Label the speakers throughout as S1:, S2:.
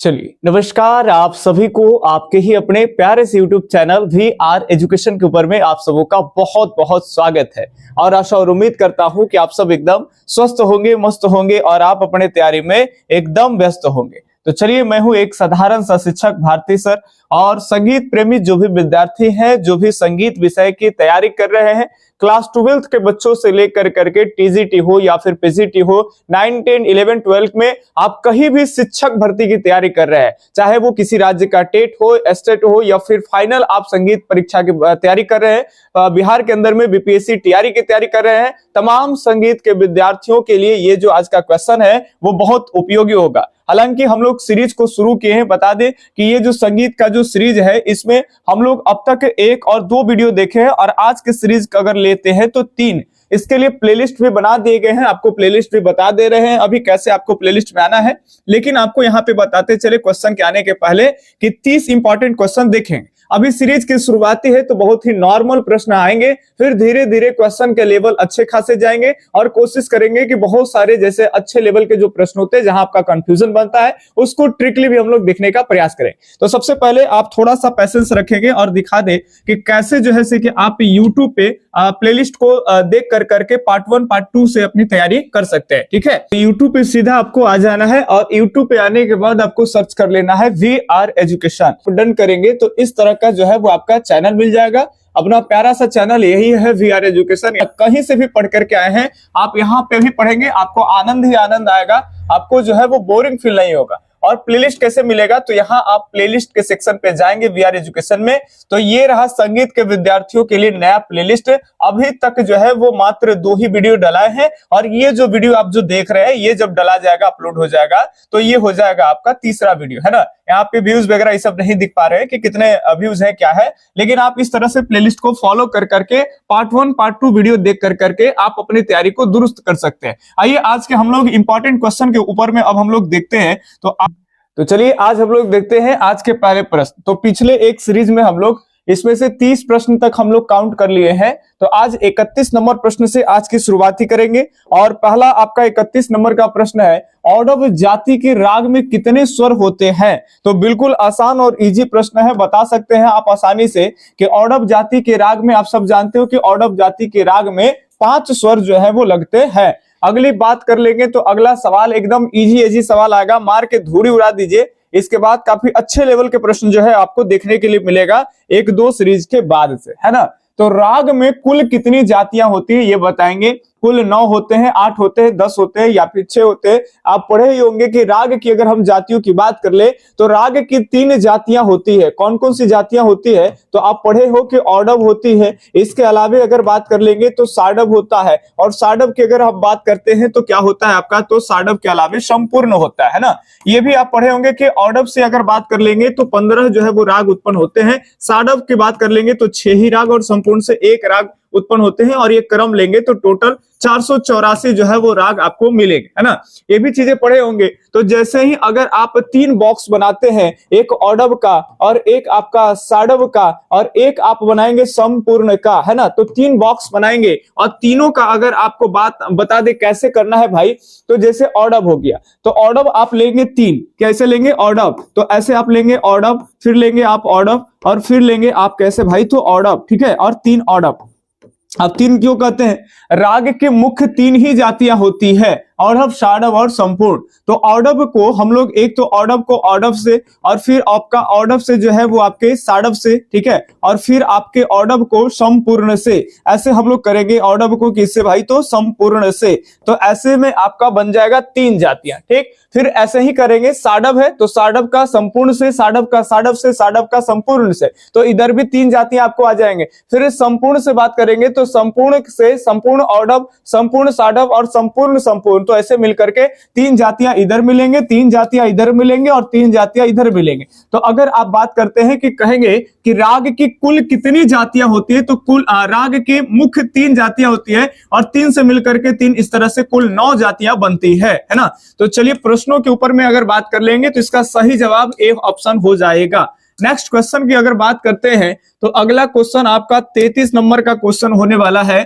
S1: चलिए नमस्कार आप सभी को आपके ही अपने प्यारे से YouTube चैनल VR एजुकेशन के ऊपर में आप सबों का बहुत बहुत स्वागत है। और आशा और उम्मीद करता हूं कि आप सब एकदम स्वस्थ होंगे, मस्त होंगे और आप अपने तैयारी में एकदम व्यस्त होंगे। तो चलिए, मैं हूं एक साधारण सा शिक्षक भारती सर, और संगीत प्रेमी जो भी विद्यार्थी हैं, जो भी संगीत विषय की तैयारी कर रहे हैं, क्लास 12th के बच्चों से लेकर करके टीजीटी हो या फिर पीजीटी हो, 9, 10, 11, 12 में आप कहीं भी शिक्षक भर्ती की तैयारी कर रहे हैं, चाहे वो किसी राज्य का टेट हो, एस्टेट हो या फिर फाइनल आप संगीत परीक्षा की तैयारी कर रहे हैं, बिहार के अंदर में बीपीएससी टीआरई की तैयारी कर रहे हैं, तमाम संगीत के विद्यार्थियों के लिए ये जो आज का क्वेश्चन है वो बहुत उपयोगी होगा। हालांकि हम लोग सीरीज को शुरू किए हैं, बता दें कि ये जो संगीत का जो सीरीज है इसमें हम लोग अब तक 1 और 2 वीडियो देखे हैं, और आज के सीरीज का अगर लेते हैं तो 3। इसके लिए प्लेलिस्ट भी बना दिए गए हैं, आपको प्लेलिस्ट भी बता दे रहे हैं अभी कैसे आपको प्लेलिस्ट में आना है। लेकिन आपको यहाँ पे बताते चले क्वेश्चन के आने के पहले कि 30 इंपॉर्टेंट क्वेश्चन देखेंगे। अभी सीरीज की शुरुआती है तो बहुत ही नॉर्मल प्रश्न आएंगे, फिर धीरे धीरे क्वेश्चन के लेवल अच्छे खासे जाएंगे और कोशिश करेंगे कि बहुत सारे जैसे अच्छे लेवल के जो प्रश्न होते हैं जहां आपका कंफ्यूजन बनता है उसको ट्रिकली भी हम लोग देखने का प्रयास करें। तो सबसे पहले आप थोड़ा सा पैसेंस रखेंगे और दिखा दे कि कैसे जो है कि आप यूट्यूब पे प्लेलिस्ट को देख कर करके पार्ट 1 पार्ट 2 से अपनी तैयारी कर सकते हैं। ठीक है, यूट्यूब पे सीधा आपको आ जाना है और यूट्यूब पे आने के बाद आपको सर्च कर लेना है VR एजुकेशन। डन करेंगे तो इस तरह का जो है वो आपका चैनल मिल जाएगा। अपना प्यारा सा चैनल यही है VR एजुकेशन। कहीं से भी पढ़ करके आए हैं आप, यहाँ पे भी पढ़ेंगे आपको आनंद ही आनंद आएगा, आपको जो है वो बोरिंग फील नहीं होगा। और प्लेलिस्ट कैसे मिलेगा, तो यहाँ आप प्लेलिस्ट के सेक्शन पे जाएंगे VR एजुकेशन में, तो ये रहा संगीत के विद्यार्थियों के लिए नया प्लेलिस्ट। अभी तक जो है वो मात्र 2 ही वीडियो डलाए हैं, और ये जो वीडियो आप जो देख रहे हैं ये जब डला जाएगा, अपलोड हो जाएगा, तो ये हो जाएगा आपका तीसरा वीडियो, है ना। यहाँ पे व्यूज वगैरह ये सब नहीं दिख पा रहे हैं कि कितने व्यूज है क्या है, लेकिन आप इस तरह से प्लेलिस्ट को फॉलो कर करके पार्ट 1 पार्ट 2 वीडियो देख कर करके आप अपनी तैयारी को दुरुस्त कर सकते हैं। आइए आज के हम लोग इंपॉर्टेंट क्वेश्चन के ऊपर में अब हम लोग देखते हैं। तो चलिए आज हम लोग देखते हैं आज के पहले प्रश्न। तो पिछले एक सीरीज में हम लोग इसमें से 30 प्रश्न तक हम लोग काउंट कर लिए हैं, तो आज 31 नंबर प्रश्न से आज की शुरुआत ही करेंगे। और पहला आपका 31 नंबर का प्रश्न है, औडव जाति के राग में कितने स्वर होते हैं। तो बिल्कुल आसान और इजी प्रश्न है, बता सकते हैं आप आसानी से कि औडव जाति के राग में, आप सब जानते हो कि औडव जाति के राग में 5 स्वर जो है वो लगते हैं। अगली बात कर लेंगे तो अगला सवाल एकदम इजी सवाल आएगा, मार के धूड़ी उड़ा दीजिए। इसके बाद काफी अच्छे लेवल के प्रश्न जो है आपको देखने के लिए मिलेगा 1-2 सीरीज के बाद से, है ना। तो राग में कुल कितनी जातियां होती है ये बताएंगे। कुल 9 होते हैं, 8 होते हैं, 10 होते हैं या फिर 6 होते हैं। आप पढ़े ही होंगे कि राग की अगर हम जातियों की बात कर ले तो राग की 3 जातियां होती है। कौन कौन सी जातियां होती है, तो आप पढ़े हो कि औडव होती है, इसके अलावा अगर बात कर लेंगे तो साडव होता है, और साडव की अगर हम बात करते हैं तो क्या होता है आपका, तो साडव के अलावा संपूर्ण होता है ना। ये भी आप पढ़े होंगे कि औडव से अगर बात कर लेंगे तो 15 जो है वो राग उत्पन्न होते हैं। साडव की बात कर लेंगे तो 6 ही राग और संपूर्ण से 1 राग उत्पन्न होते हैं, और ये क्रम लेंगे तो टोटल 484 जो है वो राग आपको मिलेंगे, है ना। ये भी चीजें पढ़े होंगे। तो जैसे ही अगर आप 3 बॉक्स बनाते हैं, एक औडव का और एक आपका साडव का और एक आप बनाएंगे संपूर्ण का, है ना। तो 3 बॉक्स बनाएंगे और तीनों का अगर आपको बात बता दे कैसे करना है भाई, तो जैसे औडव हो गया तो औडव आप लेंगे 3, कैसे लेंगे औडव, तो ऐसे आप लेंगे औडव, फिर लेंगे आप औडव और फिर लेंगे आप कैसे भाई, तो औडव, ठीक है, और 3 औडव। अब 3 क्यों कहते हैं, राग के मुख्य 3 ही जातियां होती है, औडव, साडव और संपूर्ण। तो औडव को हम लोग एक तो औडव को औडव से, और फिर आपका औडव से जो है वो आपके साडव से, ठीक है, और फिर आपके औडव को संपूर्ण से। ऐसे हम लोग करेंगे औडव को किससे भाई, तो संपूर्ण से। तो ऐसे में आपका बन जाएगा 3 जातियां, ठीक। फिर ऐसे ही करेंगे, साडव है तो साडव का संपूर्ण से, साडव का साडव से, साडव का संपूर्ण से, तो इधर भी 3 जातियां आपको आ जाएंगे। फिर संपूर्ण से बात करेंगे तो संपूर्ण से संपूर्ण औडव, संपूर्ण साडव और संपूर्ण संपूर्ण, तो ऐसे मिलकर के 3 जातियां इधर मिलेंगे, 3 जातियां इधर मिलेंगे और 3 जातियां इधर मिलेंगे। तो अगर आप बात करते हैं कि कहेंगे कि राग की कुल कितनी जातियां होती है, तो कुल राग की मुख्य 3 जातियां होती है, और 3 से मिलकर के 3, इस तरह से कुल 9 जातियां बनती है ना। तो चलिए प्रश्नों के ऊपर में अगर बात कर लेंगे तो इसका सही जवाब ए ऑप्शन हो जाएगा। नेक्स्ट क्वेश्चन की अगर बात करते हैं तो अगला क्वेश्चन आपका 33 नंबर का क्वेश्चन होने वाला है।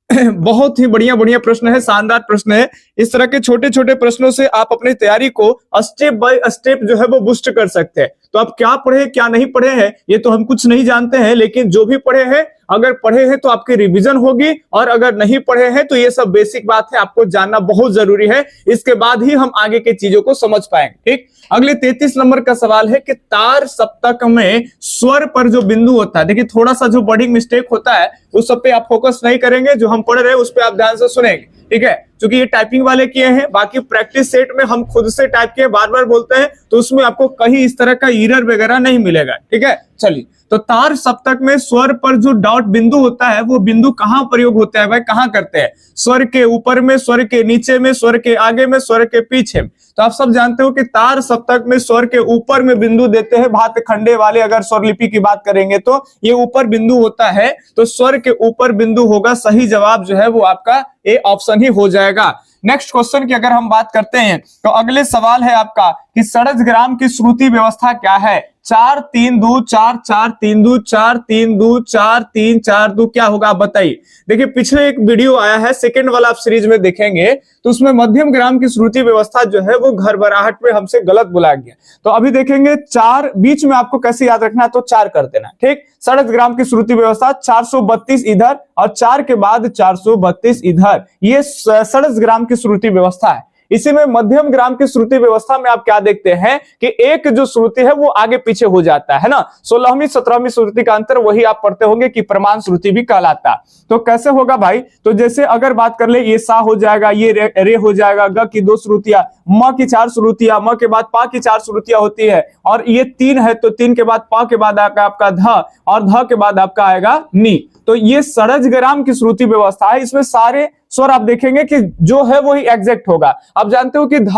S1: बहुत ही बढ़िया प्रश्न है, शानदार प्रश्न है। इस तरह के छोटे छोटे प्रश्नों से आप अपनी तैयारी को स्टेप बाय स्टेप जो है वो बूस्ट कर सकते हैं। तो आप क्या पढ़े क्या नहीं पढ़े हैं ये तो हम कुछ नहीं जानते हैं, लेकिन जो भी पढ़े हैं, अगर पढ़े हैं तो आपकी रिवीजन होगी, और अगर नहीं पढ़े हैं तो ये सब बेसिक बात है, आपको जानना बहुत जरूरी है। इसके बाद ही हम आगे की चीजों को समझ पाएंगे। ठीक, अगले 33 नंबर का सवाल है कि तार सप्तक में स्वर पर जो बिंदु होता है, देखिए थोड़ा सा जो वर्डिंग मिस्टेक होता है उस सब पे आप फोकस नहीं करेंगे, जो हम पढ़ रहे हैं उस पे आप ध्यान से सुनेंगे। ठीक है, क्योंकि ये टाइपिंग वाले किए हैं, बाकी प्रैक्टिस सेट में हम खुद से टाइप किए बार बार बोलते हैं, तो उसमें आपको कहीं इस तरह का एरर वगैरह नहीं मिलेगा। ठीक है, चलिए, तो तार सप्तक में स्वर पर जो डॉट बिंदु होता है वो बिंदु कहाँ प्रयोग होता है भाई, कहाँ करते हैं? स्वर के ऊपर में, स्वर के नीचे में, स्वर के आगे में, स्वर के पीछे में। तो आप सब जानते हो कि तार सप्तक में स्वर के ऊपर में बिंदु देते हैं। भातखंडे वाले अगर स्वर लिपि की बात करेंगे तो ये ऊपर बिंदु होता है, तो स्वर के ऊपर बिंदु होगा। सही जवाब जो है वो आपका ए ऑप्शन ही हो जाएगा। नेक्स्ट क्वेश्चन की अगर हम बात करते हैं तो अगले सवाल है आपका कि षड्ज की श्रुति व्यवस्था क्या है? 4 3 2 4 4 3 2 4 3 2 4 3 4 2 क्या होगा आप बताइए। देखिए पिछले एक वीडियो आया है, सेकंड वाला आप सीरीज में देखेंगे तो उसमें मध्यम ग्राम की श्रुति व्यवस्था जो है वो घरबराहट में हमसे गलत बुलाया गया। तो अभी देखेंगे 4 बीच में आपको कैसे याद रखना है, तो 4 कर देना। ठीक, षड्ज ग्राम की श्रुति व्यवस्था 432 इधर और 4 के बाद 432 इधर, ये षड्ज ग्राम की श्रुति व्यवस्था है। इसी में मध्यम ग्राम की श्रुति व्यवस्था में आप क्या देखते हैं कि एक जो श्रुति है वो आगे पीछे हो जाता है ना। 16वीं 17वीं श्रुति का अंतर वही आप पढ़ते होंगे कि प्रमाण श्रुति भी कहलाता। तो कैसे होगा भाई, तो जैसे अगर बात कर ले, ये सा हो जाएगा, ये रे हो जाएगा, ग की 2 श्रुतियां, म की 4 श्रुतियां, म के बाद पा की 4 श्रुतियां होती है, और ये 3 है तो 3 के बाद पा के बाद आएगा आपका ध, और ध के बाद आपका आएगा नी। तो ये षड्ज ग्राम की श्रुति व्यवस्था है। इसमें सारे स्वर आप देखेंगे कि जो है वही एग्जैक्ट होगा। आप जानते हो कि ध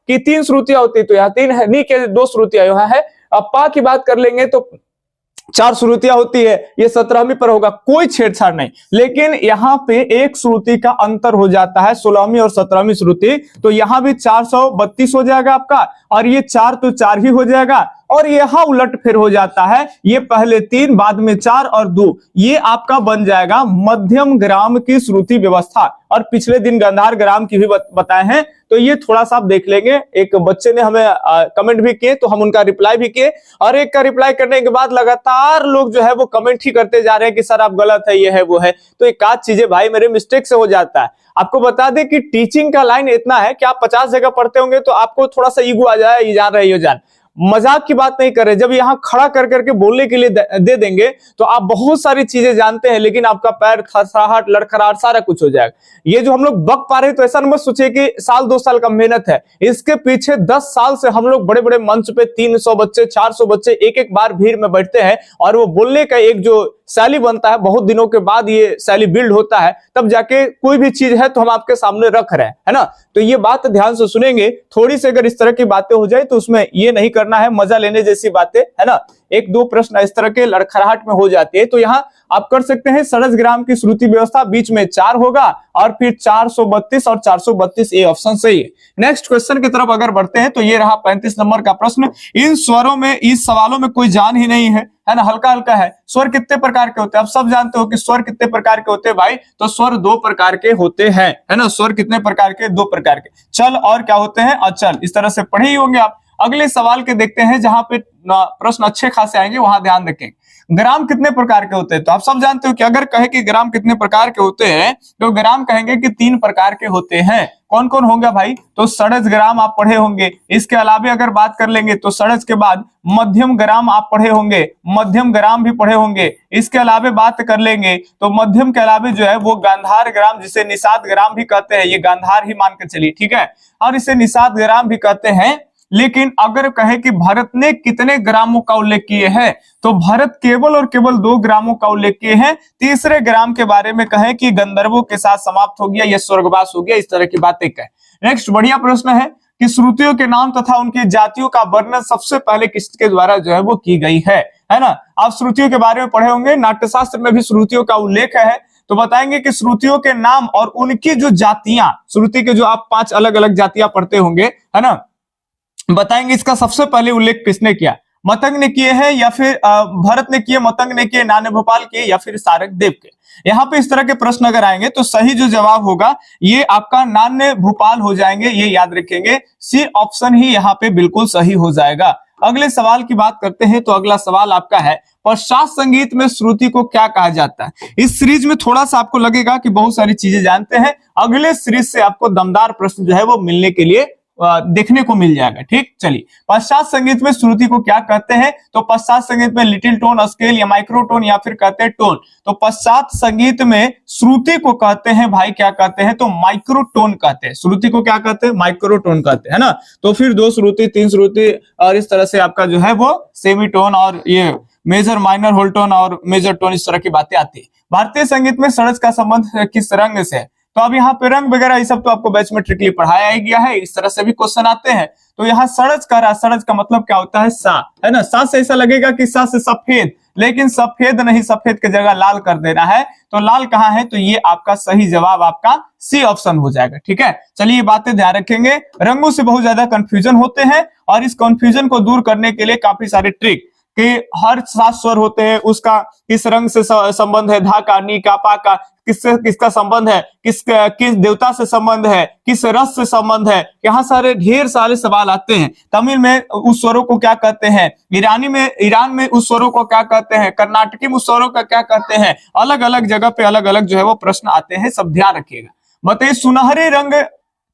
S1: की 3 श्रुतियां होती है, तो यहाँ 3 है, नी के 2 श्रुतियां यहाँ है। अब पा की बात कर लेंगे तो 4 श्रुतियां होती है, ये 17वीं पर होगा, कोई छेड़छाड़ नहीं। लेकिन यहाँ पे एक श्रुति का अंतर हो जाता है, 16वीं और 17वीं श्रुति, तो यहाँ भी 432 हो जाएगा आपका, और ये 4 तो 4 ही हो जाएगा, और यहां उलट फिर हो जाता है, ये पहले 3 बाद में 4 और 2, ये आपका बन जाएगा मध्यम ग्राम की श्रुति व्यवस्था। और पिछले दिन गांधार ग्राम की भी बताए हैं, तो ये थोड़ा सा आप देख लेंगे। एक बच्चे ने हमें कमेंट भी किए तो हम उनका रिप्लाई भी किए, और एक का रिप्लाई करने के बाद लगातार लोग जो है वो कमेंट ही करते जा रहे हैं कि सर आप गलत है, ये है वो है। तो एक आध चीजें भाई मेरे मिस्टेक से हो जाता है। आपको बता दें कि टीचिंग का लाइन इतना है कि आप 50 जगह पढ़ते होंगे तो आपको थोड़ा सा ईगो आ जाए, ये जान रहे हो जान, मजाक की बात नहीं कर रहे। जब यहाँ खड़ा कर करके बोलने के लिए दे देंगे तो आप बहुत सारी चीजें जानते हैं, लेकिन आपका पैर थरथराहट लड़खड़ाहट सारा कुछ हो जाएगा। ये जो हम लोग बक पा रहे हैं, तो ऐसा मत सोचिए कि साल 2 साल का मेहनत है, इसके पीछे 10 साल से हम लोग बड़े बड़े मंच पे 300 बच्चे 400 बच्चे एक बार भीड़ में बैठते हैं, और वो बोलने का एक जो शैली बनता है, बहुत दिनों के बाद ये शैली बिल्ड होता है, तब जाके कोई भी चीज है तो हम आपके सामने रख रहे हैं, है ना। तो ये बात ध्यान से सुनेंगे। थोड़ी सी अगर इस तरह की बातें हो जाए तो उसमें ये नहीं करना है मजा लेने जैसी बातें, है ना। 1-2 प्रश्न इस तरह के लड़खड़ाहट में हो जाती है, तो यहाँ आप कर सकते हैं षड्ज ग्राम की श्रुति व्यवस्था, बीच में 4 होगा, और फिर 432 और 432 ए ऑप्शन सही है। नेक्स्ट क्वेश्चन की तरफ अगर बढ़ते हैं तो ये रहा 35 नंबर का प्रश्न। इन स्वरों में, इस सवालों में कोई जान ही नहीं है ना, हल्का हल्का है। स्वर कितने प्रकार के होते हैं? आप सब जानते हो कि स्वर कितने प्रकार के होते हैं भाई, तो स्वर 2 प्रकार के होते हैं, है ना। स्वर कितने प्रकार के? 2 प्रकार के, चल और क्या होते हैं? अचल। इस तरह से पढ़े ही होंगे आप। अगले सवाल के देखते हैं, जहां पे प्रश्न अच्छे खासे आएंगे वहां ध्यान रखें। ग्राम कितने प्रकार के होते हैं? तो आप सब जानते हो कि अगर कहे कि ग्राम कितने प्रकार के होते हैं तो ग्राम कहेंगे कि 3 प्रकार के होते हैं। कौन कौन होंगे भाई? तो षड्ज ग्राम आप पढ़े होंगे। इसके अलावा अगर बात कर लेंगे तो षड्ज के बाद मध्यम ग्राम आप पढ़े होंगे, मध्यम ग्राम भी पढ़े होंगे। इसके अलावा बात कर लेंगे तो मध्यम के अलावा जो है वो गांधार ग्राम, जिसे निषाद ग्राम भी कहते हैं, ये गांधार ही मान के चलिए, ठीक है, और इसे निषाद ग्राम भी कहते हैं। लेकिन अगर कहे कि भरत ने कितने ग्रामों का उल्लेख किए हैं, तो भरत केवल और केवल 2 ग्रामों का उल्लेख किए हैं। तीसरे ग्राम के बारे में कहें कि गंधर्वों के साथ समाप्त हो गया, यह स्वर्गवास हो गया, इस तरह की बातें कहें। नेक्स्ट बढ़िया प्रश्न है कि श्रुतियों के नाम तथा उनकी जातियों का वर्णन सबसे पहले किसके द्वारा जो है वो की गई है ना। आप श्रुतियों के बारे में पढ़े होंगे, नाट्यशास्त्र में भी श्रुतियों का उल्लेख है, तो बताएंगे कि श्रुतियों के नाम और उनकी जो जातियां, श्रुति के जो आप 5 अलग अलग जातियां पढ़ते होंगे, है ना, बताएंगे इसका सबसे पहले उल्लेख किसने किया। मतंग ने किए हैं या फिर भरत ने किए, मतंग ने किए, नान्य भोपाल के या फिर सारक देव के। यहाँ पे इस तरह के प्रश्न अगर आएंगे तो सही जो जवाब होगा ये आपका नान्य भोपाल हो जाएंगे, ये याद रखेंगे। सी ऑप्शन ही यहाँ पे बिल्कुल सही हो जाएगा। अगले सवाल की बात करते हैं तो अगला सवाल आपका है पश्चात संगीत में श्रुति को क्या कहा जाता है। इस सीरीज में थोड़ा सा आपको लगेगा कि बहुत सारी चीजें जानते हैं, अगले सीरीज से आपको दमदार प्रश्न जो है वो मिलने के लिए देखने को मिल जाएगा। ठीक, चलिए पश्चात संगीत में श्रुति को क्या कहते हैं, तो पश्चात संगीत में लिटिल टोन, स्केल या माइक्रोटोन या फिर कहते हैं टोन। तो पश्चात संगीत में श्रुति को कहते हैं भाई क्या कहते हैं, तो माइक्रोटोन कहते हैं। श्रुति को क्या कहते हैं, माइक्रोटोन कहते हैं ना। तो फिर 2 श्रुति 3 श्रुति और इस तरह से आपका जो है वो सेमीटोन और ये मेजर माइनर होल टोन और मेजर टोन, इस तरह की बातें आती है। भारतीय संगीत में षड्ज का संबंध किस रंग से है, तो अब यहाँ पे रंग वगैरह ये सब तो आपको बैच में ट्रिकली पढ़ाया ही गया है, इस तरह से भी क्वेश्चन आते हैं। तो यहाँ षड्ज का षड्ज का मतलब क्या होता है, सा, है ना। सा से ऐसा लगेगा कि सा से सफेद, लेकिन सफेद नहीं, सफेद की जगह लाल कर देना है। तो लाल कहाँ है, तो ये आपका सही जवाब आपका सी ऑप्शन हो जाएगा। ठीक है, चलिए ये बातें ध्यान रखेंगे। रंगों से बहुत ज्यादा कंफ्यूजन होते हैं और इस कंफ्यूजन को दूर करने के लिए काफी सारे ट्रिक कि हर 7 स्वर होते हैं, उसका किस रंग से संबंध है, धा का, नी का, पा का, किसका संबंध है, किस देवता से संबंध है, किस रस से संबंध है। यहाँ सारे ढेर सारे सवाल आते हैं। तमिल में उस स्वरों को क्या कहते हैं, ईरान में उस स्वरों को क्या कहते हैं, कर्नाटकी में उस स्वरों का क्या कहते हैं। अलग अलग जगह पे अलग अलग जो है वो प्रश्न आते हैं, सब ध्यान रखिएगा। बताइए सुनहरे रंग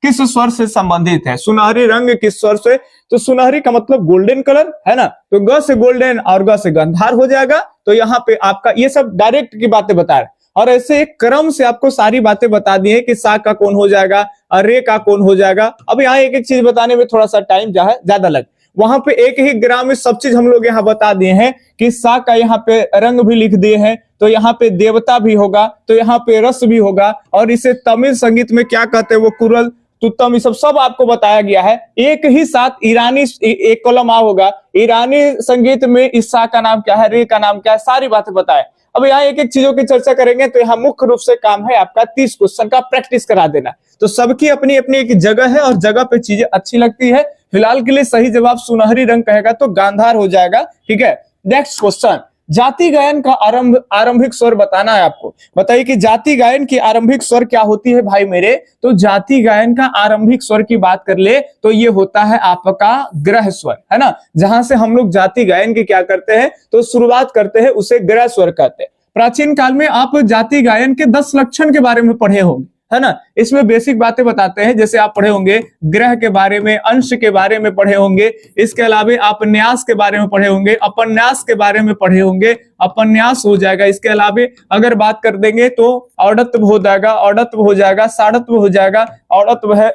S1: किस स्वर से संबंधित है, सुनहरे रंग किस स्वर से, तो सुनहरी का मतलब गोल्डन कलर है ना। तो ग से गोल्डन और ग से गंधार हो जाएगा। तो यहाँ पे आपका ये सब डायरेक्ट की बातें बता रहे हैं और ऐसे एक क्रम से आपको सारी बातें बता दी है कि सा का कौन हो जाएगा, रे का कौन हो जाएगा। अब यहाँ एक एक चीज बताने में थोड़ा सा टाइम ज्यादा लग, वहां पे एक ही ग्राम में सब चीज हम लोग यहाँ बता दिए हैं कि सा का यहाँ पे रंग भी लिख दिए हैं, तो यहाँ पे देवता भी होगा, तो यहाँ पे रस भी होगा। और इसे तमिल संगीत में क्या कहते हैं, वो कुरल तुत्तम, ये सब आपको बताया गया है। एक ही साथ ईरानी एक कॉलम होगा, ईरानी संगीत में इस सा का नाम क्या है, रे का नाम क्या है, सारी बातें बताए। अब यहाँ एक एक चीजों की चर्चा करेंगे। तो यहाँ मुख्य रूप से काम है आपका 30 क्वेश्चन का प्रैक्टिस करा देना। तो सबकी अपनी अपनी एक जगह है और जगह पे चीजें अच्छी लगती है। फिलहाल के लिए सही जवाब सुनहरी रंग कहेगा तो गांधार हो जाएगा। ठीक है, नेक्स्ट क्वेश्चन, जाति गायन का आरंभिक स्वर बताना है आपको। बताइए कि जाति गायन की आरंभिक स्वर क्या होती है भाई मेरे, तो जाति गायन का आरंभिक स्वर की बात कर ले तो ये होता है आपका ग्रह स्वर, है ना। जहां से हम लोग जाति गायन की क्या करते हैं, तो शुरुआत करते हैं, उसे ग्रह स्वर कहते हैं। प्राचीन काल में आप जाति गायन के 10 लक्षण के बारे में पढ़े होंगे, है ना। इसमें बेसिक बातें बताते हैं, जैसे आप पढ़े होंगे ग्रह के बारे में, अंश के बारे में पढ़े होंगे। इसके अलावा आप न्यास के बारे में पढ़े होंगे, अपन्यास के बारे में पढ़े होंगे, अपन्यास हो जाएगा। इसके अलावा अगर बात कर देंगे तो औडत्व हो जाएगा, औडत्व हो जाएगा, साढ़त्व हो जाएगा, औडत्व है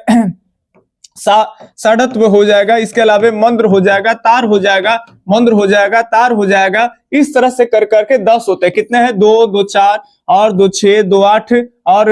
S1: साढ़त्व हो जाएगा। इसके अलावा मंद्र हो जाएगा, तार हो जाएगा, मंद्र हो जाएगा, तार हो जाएगा। इस तरह से कर करके 10 होते हैं। कितने हैं, 2, 2, 4 और 2, 6, 2, 8 और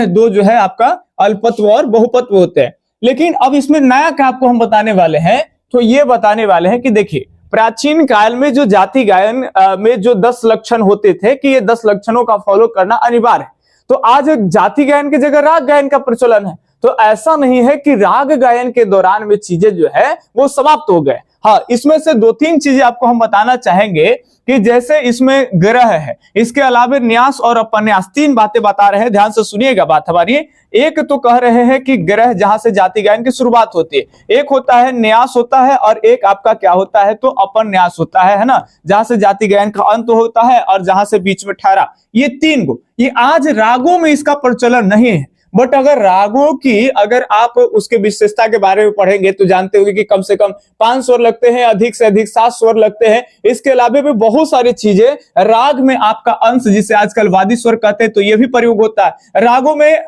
S1: 2 जो है आपका अल्पत्व और बहुपत्व होते हैं। लेकिन अब इसमें नया क्या आपको हम बताने वाले हैं, तो ये बताने वाले हैं कि देखिए प्राचीन काल में जो जाति गायन में जो 10 लक्षण होते थे कि ये 10 लक्षणों का फॉलो करना अनिवार्य है। तो आज जाति गायन की जगह राग गायन का प्रचलन है। तो ऐसा नहीं है कि राग गायन के दौरान में चीजें जो है वो समाप्त हो गए। हाँ, इसमें से 2-3 चीजें आपको हम बताना चाहेंगे कि जैसे इसमें ग्रह है, इसके अलावा न्यास और अपन्यास, 3 बातें बता रहे हैं। ध्यान से सुनिएगा बात हमारी। एक तो कह रहे हैं कि ग्रह जहां से जाति गायन की शुरुआत होती है, एक होता है न्यास होता है और एक आपका क्या होता है, तो अपन्यास होता है ना, जहां से जाति गायन का अंत होता है और जहां से बीच में ठहरा। ये 3 गो, ये आज रागों में इसका प्रचलन नहीं है। बट अगर रागों की अगर आप उसके विशेषता के बारे में पढ़ेंगे तो जानते होंगे कि कम से कम 5 स्वर लगते हैं, अधिक से अधिक 7 स्वर लगते हैं। इसके अलावा भी बहुत सारी चीजें राग में आपका अंश, जिसे आजकल वादी स्वर कहते हैं, तो ये भी प्रयोग होता है। रागों में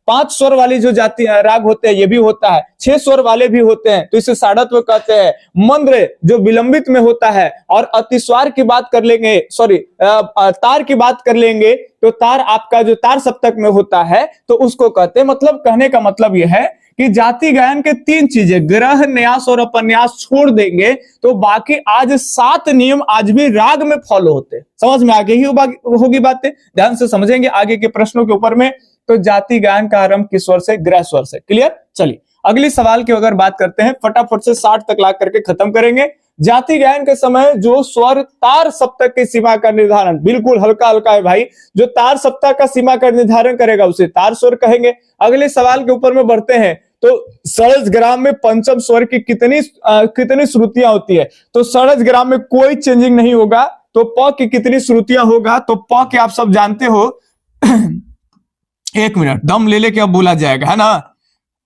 S1: 5 स्वर वाली जो जाति राग होते हैं ये भी होता है, 6 स्वर वाले भी होते हैं, तो इसे साढ़त्व कहते हैं। मंद्र जो विलंबित में होता है, और अतिस्वार की बात कर लेंगे, तार की बात कर लेंगे तो तार आपका जो तार सप्तक में होता है तो उसको कहते हैं। मतलब कहने का मतलब यह है कि जाति गायन के 3 चीजें ग्रह, न्यास और अपन्यास छोड़ देंगे तो बाकी आज 7 नियम आज भी राग में फॉलो होते हैं। समझ में आगे ही होगी बातें, ध्यान से समझेंगे आगे के प्रश्नों के ऊपर में। तो जाति गायन का आरंभ किस स्वर से, ग्रह स्वर से। क्लियर। चलिए अगली सवाल की अगर बात करते हैं, फटाफट से 60 तक ला करके खत्म करेंगे। जाति गायन के समय जो स्वर तार सप्तक की सीमा का निर्धारण, बिल्कुल हल्का हल्का है भाई, जो तार सप्तक का सीमा का निर्धारण करेगा उसे तार स्वर कहेंगे। अगले सवाल के ऊपर में बढ़ते हैं, तो षड्ज ग्राम में पंचम स्वर की कितनी श्रुतियां होती है? तो षड्ज ग्राम में कोई चेंजिंग नहीं होगा। तो प की कितनी श्रुतियां होगा? तो प के आप सब जानते हो एक मिनट दम ले लेके अब बोला जाएगा, है ना,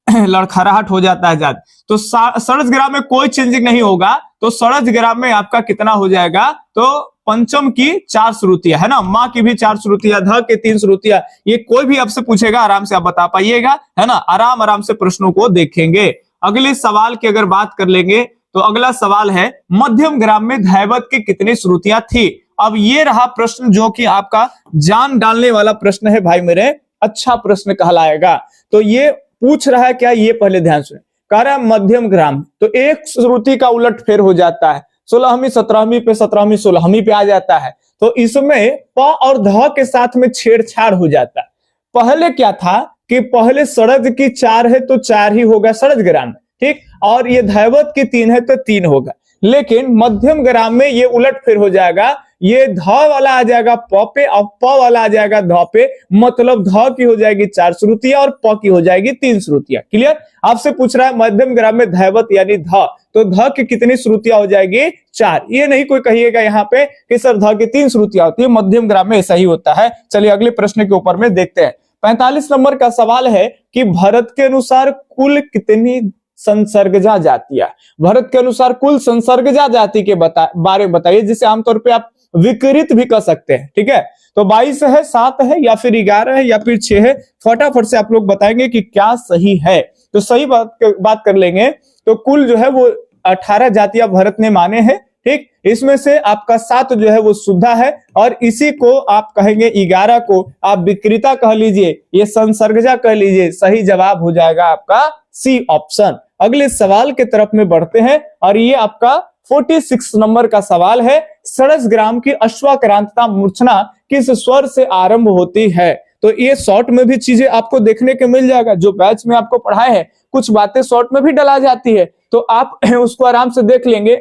S1: लड़खड़ाहट हो जाता है ज्यादा। तो षड्ज ग्राम में कोई चेंजिंग नहीं होगा। तो षड्ज ग्राम में आपका कितना हो जाएगा? तो पंचम की 4 श्रुतियां, है ना, माँ की भी 4 श्रुतियां, ध के 3 श्रुतियां। ये कोई भी आपसे पूछेगा आराम से आप बता पाइएगा, है ना, आराम आराम से प्रश्नों को देखेंगे। अगले सवाल की अगर बात कर लेंगे, तो अगला सवाल है, मध्यम ग्राम में धैवत की कितनी श्रुतियां थी? अब ये रहा प्रश्न जो कि आपका जान डालने वाला प्रश्न है भाई मेरे, अच्छा प्रश्न कहलाएगा। तो ये पूछ रहा है क्या, ये पहले ध्यान सुने। कह रहा है मध्यम ग्राम, तो एक श्रुति का उलट फेर हो जाता है, 16वीं 17वीं पे 17वीं 16वीं पे आ जाता है। तो इसमें प और ध के साथ में छेड़छाड़ हो जाता है। पहले क्या था कि पहले षड्ज की 4 है तो 4 ही होगा षड्ज ग्राम में, ठीक, और ये धैवत की 3 है तो 3 होगा। लेकिन मध्यम ग्राम में ये उलट फेर हो जाएगा, ये ध वाला आ जाएगा प पे और प वाला आ जाएगा ध पे, मतलब ध की हो जाएगी 4 श्रुतियां और प की हो जाएगी 3 श्रुतियां। क्लियर? आपसे पूछ रहा है मध्यम ग्राम में धैवत यानी ध, तो ध की कितनी श्रुतियां हो जाएगी? 4। ये नहीं कोई कहिएगा यहाँ पे कि सर ध की 3 श्रुतियां होती है, मध्यम ग्राम में ऐसा ही होता है। चलिए अगले प्रश्न के ऊपर में देखते हैं। 45 नंबर का सवाल है कि भरत के अनुसार कुल कितनी संसर्गजा जातियां? भरत के अनुसार कुल संसर्गजा जाति के बारे में बताइए, जिसे आमतौर पे आप विकृत भी कर सकते हैं, ठीक है। तो 22 है, 7 है, या फिर 11 है, या फिर 6 है? फटाफट से आप लोग बताएंगे कि क्या सही है। तो सही बात कर लेंगे, तो कुल जो है वो 18 जातियां भरत ने माने हैं, ठीक। इसमें से आपका 7 जो है वो शुद्धा है, और इसी को आप कहेंगे 11 को आप विकृता कह लीजिए, ये संसर्गजा कह लीजिए। सही जवाब हो जाएगा आपका सी ऑप्शन। अगले सवाल के तरफ में बढ़ते हैं, और ये आपका 46 नंबर का सवाल है, षड्ज ग्राम की अश्वाक्रांता मूर्छना किस स्वर से आरंभ होती है? तो ये शॉर्ट में भी चीजें आपको देखने को मिल जाएगा, जो बैच में आपको पढ़ाए हैं कुछ बातें शॉर्ट में भी डला जाती है, तो आप उसको आराम से देख लेंगे।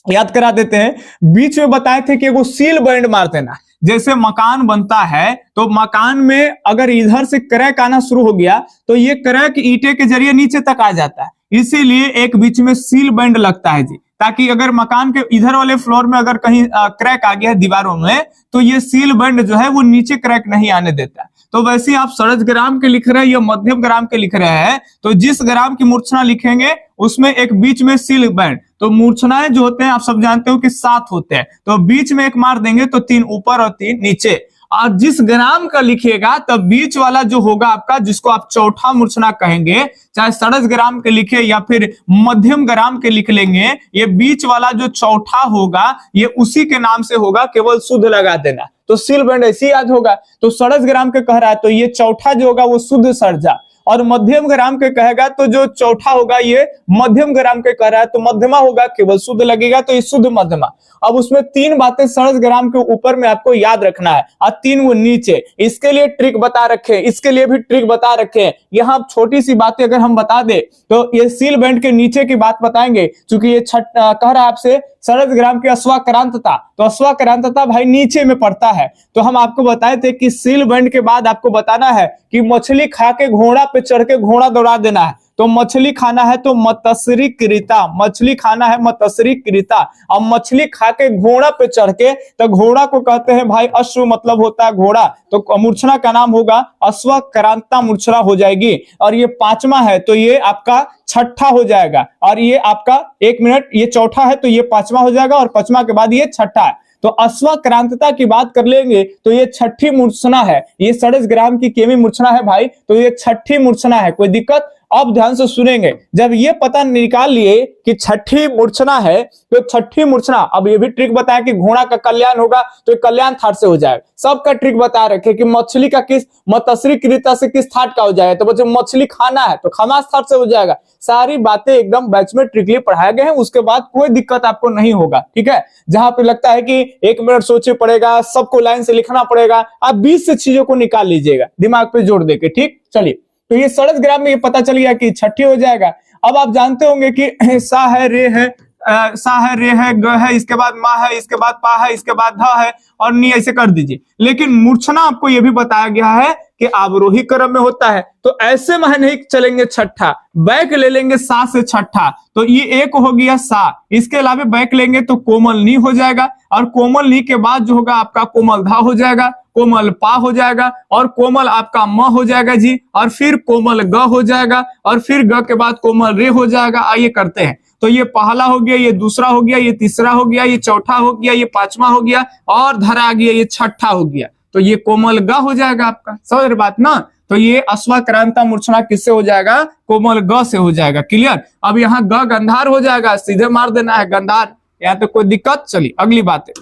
S1: याद करा देते हैं, बीच में बताए थे कि वो सील बैंड मार देना। जैसे मकान बनता है, तो मकान में अगर इधर से क्रैक आना शुरू हो गया, तो ये क्रैक ईंटे के जरिए नीचे तक आ जाता है, इसीलिए एक बीच में सील बैंड लगता है जी, ताकि अगर मकान के इधर वाले फ्लोर में अगर कहीं क्रैक आ गया है दीवारों में, तो ये सील बैंड जो है वो नीचे क्रैक नहीं आने देता है। तो वैसे ही आप षड्ज ग्राम के लिख रहे हैं या मध्यम ग्राम के लिख रहे हैं, तो जिस ग्राम की मूर्छना लिखेंगे उसमें एक बीच में सील बैंड, तो मूर्छनाएं जो होते हैं आप सब जानते हो कि 7 होते हैं, तो बीच में एक मार देंगे तो 3 ऊपर और 3 नीचे। और जिस ग्राम का लिखिएगा तब बीच वाला जो होगा आपका, जिसको आप चौथा मूर्छना कहेंगे, चाहे षड्ज ग्राम के लिखे या फिर मध्यम ग्राम के लिख लेंगे, ये बीच वाला जो चौथा होगा ये उसी के नाम से होगा, केवल शुद्ध लगा देना, तो सील बैंड ऐसे याद होगा। तो षड्ज ग्राम के कह रहा है तो ये चौथा जो होगा वो शुद्ध षड्जा, और मध्यम ग्राम के कहेगा तो जो चौथा होगा ये मध्यम ग्राम के कह रहा है तो मध्यमा होगा, केवल शुद्ध लगेगा तो ये शुद्ध मध्यमा। अब उसमें 3 बातें षड्ज ग्राम के ऊपर में आपको याद रखना है, और 3 वो नीचे। इसके लिए ट्रिक बता रखे, इसके लिए भी ट्रिक बता रखे। यहाँ छोटी सी बातें अगर हम बता दे तो ये सील बैंड के नीचे की बात बताएंगे, क्योंकि ये कह रहा है आपसे षड्ज ग्राम की अश्वाक्रांतता, तो अश्वाक्रांतता भाई नीचे में पड़ता है। तो हम आपको बताए थे कि सील बैंड के बाद आपको बताना है कि मछली खा के घोड़ा पे चढ़ के घोड़ा दौड़ा देना है, तो मछली खाना है तो मतस्री कृता, मछली खाना है मतस्री कृता, और मछली खा के घोड़ा पे चढ़ के, तो घोड़ा को कहते हैं भाई अश्व, मतलब होता है घोड़ा, तो मूर्छना का नाम होगा अश्वाक्रांता मूर्छना हो जाएगी। और ये 5वां है तो ये आपका 6ठा हो जाएगा, और ये आपका 1 मिनट, ये चौथा है तो ये 5वां हो जाएगा, और 5वां के बाद ये 6ठा है। तो अश्वाक्रांतता की बात कर लेंगे तो ये 6ठी मूर्छना है, ये षड्ज ग्राम की केवी मूर्छना है भाई, तो ये 6ठी मूर्छना है। कोई दिक्कत? अब ध्यान से सुनेंगे, जब ये पता निकाल लिए कि 6ठी मूर्छना है, तो 6ठी मूर्छना, अब ये भी ट्रिक बताया कि घोड़ा का कल्याण होगा तो कल्याण थाट से हो जाएगा, सबका ट्रिक बता रखे कि मछली का किस मतस्री कृता से किस थाट का हो जाएगा, तो बच्चे मछली खाना है तो खमास थाट से हो जाएगा। सारी बातें एकदम बैच में ट्रिकली पढ़ाए गए हैं, उसके बाद कोई दिक्कत आपको नहीं होगा, ठीक है। जहां पे लगता है कि 1 मिनट सोचे पड़ेगा, सबको लाइन से लिखना पड़ेगा, आप 20 से चीजों को निकाल लीजिएगा दिमाग पे जोड़ देके, ठीक। चलिए तो ये 67 ग्राम में ये पता चल गया कि छठी हो जाएगा। अब आप जानते होंगे कि सा है, रे है, सा है, रे है, ग है, इसके बाद मा है, इसके बाद पा है, इसके बाद ध है और नी, ऐसे कर दीजिए। लेकिन मूर्छना आपको यह भी बताया गया है कि अवरोही क्रम में होता है, तो ऐसे में नहीं चलेंगे छठा, बैक ले लेंगे सा से छठा, तो ये एक हो गया सा। इसके अलावा बैक लेंगे तो कोमल नी हो जाएगा, और कोमल नी के बाद जो होगा आपका कोमल धा हो जाएगा, कोमल पा हो जाएगा, और कोमल आपका म हो जाएगा जी, और फिर कोमल ग हो जाएगा, और फिर ग के बाद कोमल रे हो जाएगा। आइए करते हैं। तो ये पहला हो गया, ये दूसरा हो गया, ये तीसरा हो गया, ये चौथा हो गया, ये पांचवा हो गया, और धरा आ गया, ये छठा हो गया। तो ये कोमल ग हो जाएगा आपका, समझ रहे बात ना। तो ये अश्वक्रांता मूर्छना किससे हो जाएगा? कोमल ग से हो जाएगा। क्लियर। अब यहाँ ग गंधार हो जाएगा, सीधे मार देना है गंधार, यहाँ तो कोई दिक्कत। चलिए अगली बात है।